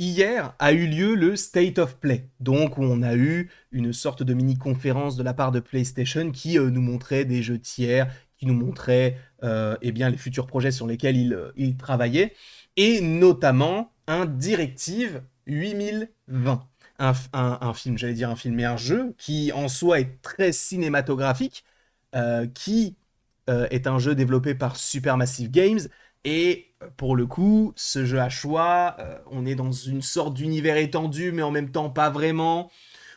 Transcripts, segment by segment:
Hier a eu lieu le State of Play, donc où on a eu une sorte de mini-conférence de la part de PlayStation qui nous montrait des jeux tiers, qui nous montrait eh bien, les futurs projets sur lesquels ils travaillaient, et notamment un Directive 8020. Un film, j'allais dire un film, mais un jeu qui en soi est très cinématographique, qui est un jeu développé par Supermassive Games, et pour le coup, ce jeu à choix, on est dans une sorte d'univers étendu, mais en même temps pas vraiment.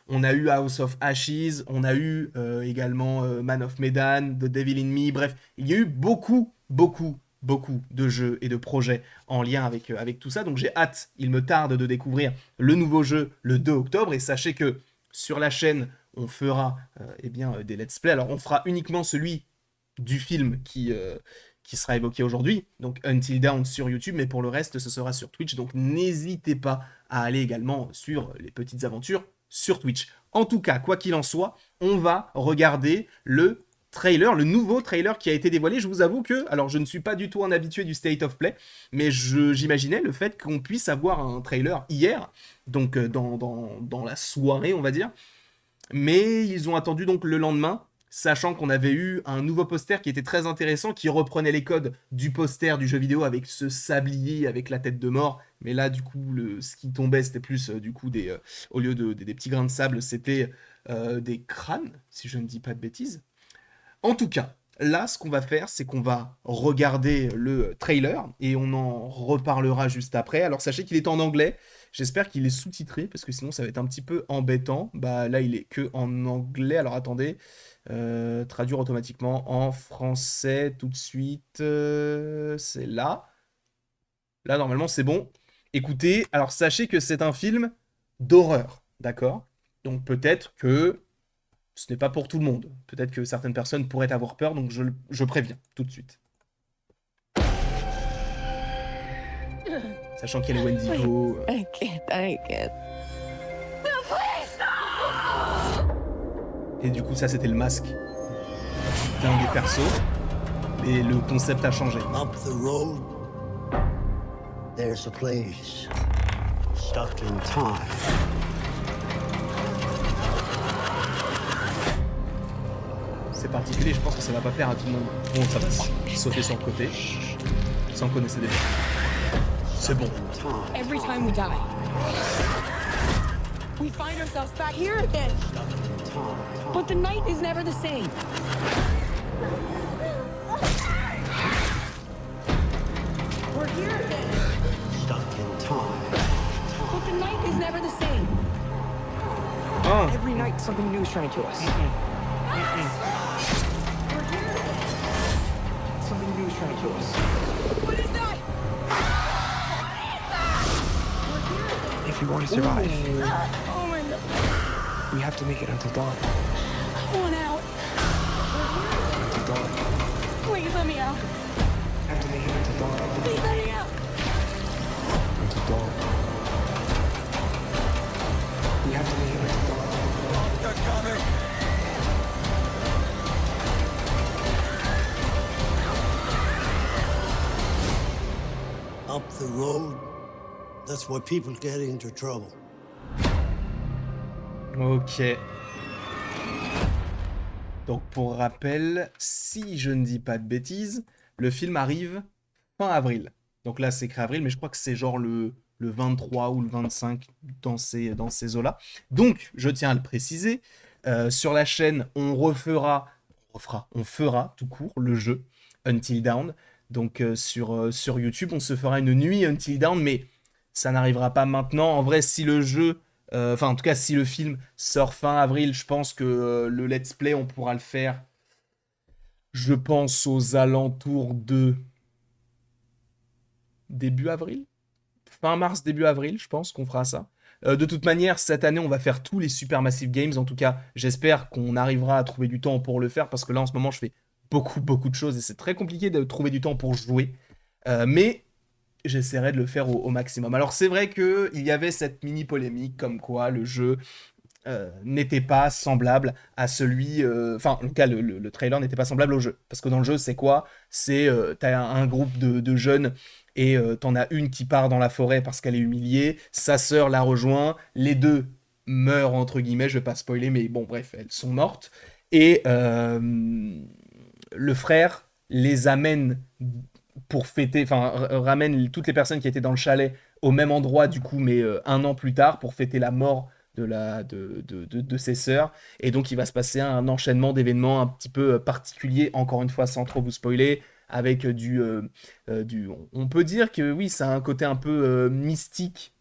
On a eu House of Ashes, on a eu également Man of Medan, The Devil in Me, bref, il y a eu beaucoup de jeux et de projets en lien avec tout ça. Donc j'ai hâte, il me tarde de découvrir le nouveau jeu le 2 octobre. Et sachez que sur la chaîne, on fera eh bien, des let's play. Alors on fera uniquement celui du film qui sera évoqué aujourd'hui, donc Until Dawn sur YouTube, mais pour le reste, ce sera sur Twitch, donc n'hésitez pas à aller également sur les petites aventures sur Twitch. En tout cas, quoi qu'il en soit, on va regarder le trailer, le nouveau trailer qui a été dévoilé. Je vous avoue que, alors je ne suis pas du tout un habitué du State of Play, mais j'imaginais le fait qu'on puisse avoir un trailer hier, donc dans la soirée, on va dire, mais ils ont attendu donc le lendemain, sachant qu'on avait eu un nouveau poster qui était très intéressant, qui reprenait les codes du poster du jeu vidéo avec ce sablier avec la tête de mort. Mais là, du coup, ce qui tombait, c'était plus du coup au lieu des petits grains de sable, c'était des crânes, si je ne dis pas de bêtises. En tout cas, là, ce qu'on va faire, c'est qu'on va regarder le trailer et on en reparlera juste après. Alors, sachez qu'il est en anglais. J'espère qu'il est sous-titré parce que sinon, ça va être un petit peu embêtant. Bah, là, il est que en anglais. Alors, attendez. Traduire automatiquement en français tout de suite. C'est là. Là, normalement, c'est bon. Écoutez, alors sachez que c'est un film d'horreur. D'accord. Donc, peut-être que ce n'est pas pour tout le monde. Peut-être que certaines personnes pourraient avoir peur, donc je préviens tout de suite. Sachant qu'il y a les Please, Wendigo. I can't, I can't. No, please, no! Et du coup, ça, c'était le masque d'un des persos. Et le concept a changé. Up the road, there's a place stuck in time. C'est particulier, je pense que ça va pas plaire à tout le monde. Bon, ça va sauter sur le côté. Sans connaître déjà. C'est bon. Every time we die, we find ourselves back here again. But the night is never the same. We're here again. Stuck in time. But the night is never the same. Ah, Every night, something new is trying to kill us. We're here again. Something new is trying to kill us. What is that? If we want to survive, Oh my god. we have to make it until dawn. I want out. Until dawn. Please let me out. We have to make it until dawn. Please let me out. Until dawn. We have to make it until dawn. Up the road, that's where people get into trouble. ok. Donc, pour rappel, si je ne dis pas de bêtises, le film arrive fin avril. Donc là, c'est écrit avril, mais je crois que c'est genre le 23 ou le 25 dans ces eaux-là. Donc, je tiens à le préciser, sur la chaîne, on fera tout court le jeu Until Dawn. Donc sur YouTube, on se fera une nuit Until Dawn, mais ça n'arrivera pas maintenant. En vrai, si le jeu, enfin en tout cas si le film sort fin avril, je pense que le let's play, on pourra le faire, je pense aux alentours de début avril, fin mars, début avril, je pense qu'on fera ça. De toute manière, cette année, on va faire tous les Supermassive Games. En tout cas, j'espère qu'on arrivera à trouver du temps pour le faire parce que là, en ce moment, je fais beaucoup de choses et c'est très compliqué de trouver du temps pour jouer. Mais j'essaierai de le faire au maximum. Alors, c'est vrai qu'il y avait cette mini polémique comme quoi le jeu n'était pas semblable à celui. Enfin, en tout cas, le trailer n'était pas semblable au jeu. Parce que dans le jeu, c'est quoi? C'est. T'as un groupe de jeunes et t'en as une qui part dans la forêt parce qu'elle est humiliée, sa sœur la rejoint, les deux meurent entre guillemets, je vais pas spoiler, mais bon bref, elles sont mortes, et le frère les amène pour fêter, enfin ramène toutes les personnes qui étaient dans le chalet au même endroit du coup, mais 1 an plus tard pour fêter la mort de ses sœurs. Et donc il va se passer un enchaînement d'événements un petit peu particuliers, encore une fois sans trop vous spoiler, avec on peut dire que oui, ça a un côté un peu mystique,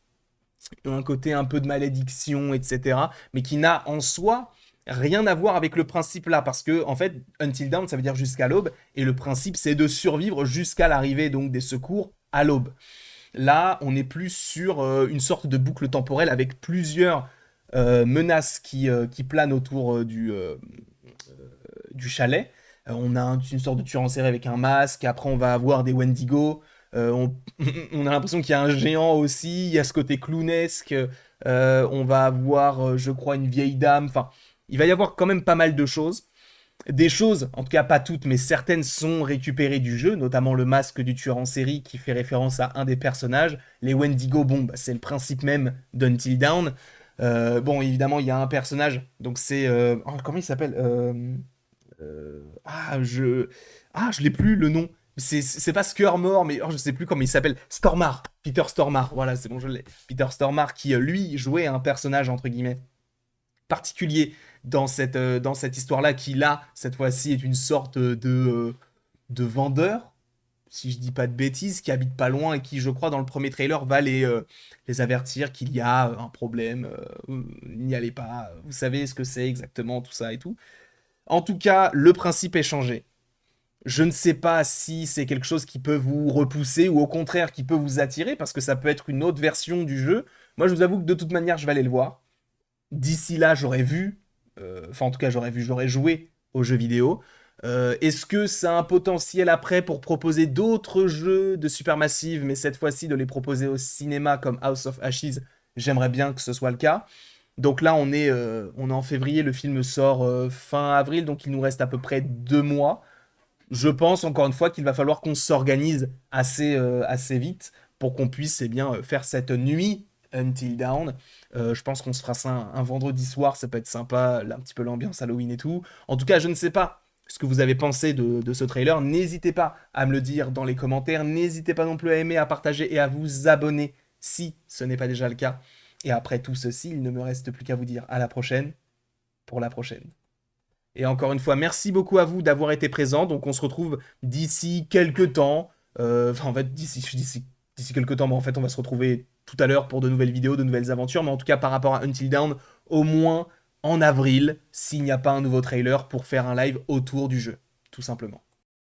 un côté un peu de malédiction, etc. Mais qui n'a en soi rien à voir avec le principe là, parce que en fait, Until Dawn, ça veut dire jusqu'à l'aube, et le principe c'est de survivre jusqu'à l'arrivée donc des secours à l'aube. Là, on est plus sur une sorte de boucle temporelle avec plusieurs menaces qui planent autour du chalet. On a une sorte de tueur en série avec un masque, après on va avoir des Wendigo, on a l'impression qu'il y a un géant aussi, il y a ce côté clownesque, on va avoir, je crois, une vieille dame, enfin, il va y avoir quand même pas mal de choses. Des choses, en tout cas pas toutes, mais certaines sont récupérées du jeu, notamment le masque du tueur en série qui fait référence à un des personnages. Les Wendigo, bon, bah, c'est le principe même d'Until Dawn. Bon, évidemment, il y a un personnage, donc c'est... comment il s'appelle je l'ai plus le nom. C'est pas Skurmore, mais je sais plus comment il s'appelle. Stormar, Peter Stormar, voilà, c'est bon, je l'ai. Peter Stormar qui, lui, jouait un personnage, entre guillemets, particulier dans cette histoire-là, qui là, cette fois-ci, est une sorte de vendeur, si je dis pas de bêtises, qui habite pas loin et qui, je crois, dans le premier trailer, va les avertir qu'il y a un problème, n'y allez pas, vous savez ce que c'est exactement, tout ça et tout. En tout cas, le principe est changé. Je ne sais pas si c'est quelque chose qui peut vous repousser ou au contraire qui peut vous attirer, parce que ça peut être une autre version du jeu. Moi, je vous avoue que de toute manière, je vais aller le voir. D'ici là, j'aurais joué aux jeux vidéo. Est-ce que ça a un potentiel après pour proposer d'autres jeux de Supermassive, mais cette fois-ci de les proposer au cinéma comme House of Ashes? J'aimerais bien que ce soit le cas. Donc là, on est en février, le film sort fin avril, donc il nous reste à peu près 2 mois. Je pense encore une fois qu'il va falloir qu'on s'organise assez vite pour qu'on puisse faire cette nuit Until Dawn. Je pense qu'on se fera ça un vendredi soir, ça peut être sympa, là, un petit peu l'ambiance Halloween et tout. En tout cas, je ne sais pas ce que vous avez pensé de ce trailer. N'hésitez pas à me le dire dans les commentaires. N'hésitez pas non plus à aimer, à partager et à vous abonner si ce n'est pas déjà le cas. Et après tout ceci, il ne me reste plus qu'à vous dire à la prochaine pour la prochaine. Et encore une fois, merci beaucoup à vous d'avoir été présents. Donc on se retrouve d'ici quelques temps. En fait, d'ici quelques temps, mais en fait, on va se retrouver tout à l'heure pour de nouvelles vidéos, de nouvelles aventures. Mais en tout cas, par rapport à Until Dawn, au moins en avril, s'il n'y a pas un nouveau trailer pour faire un live autour du jeu, tout simplement.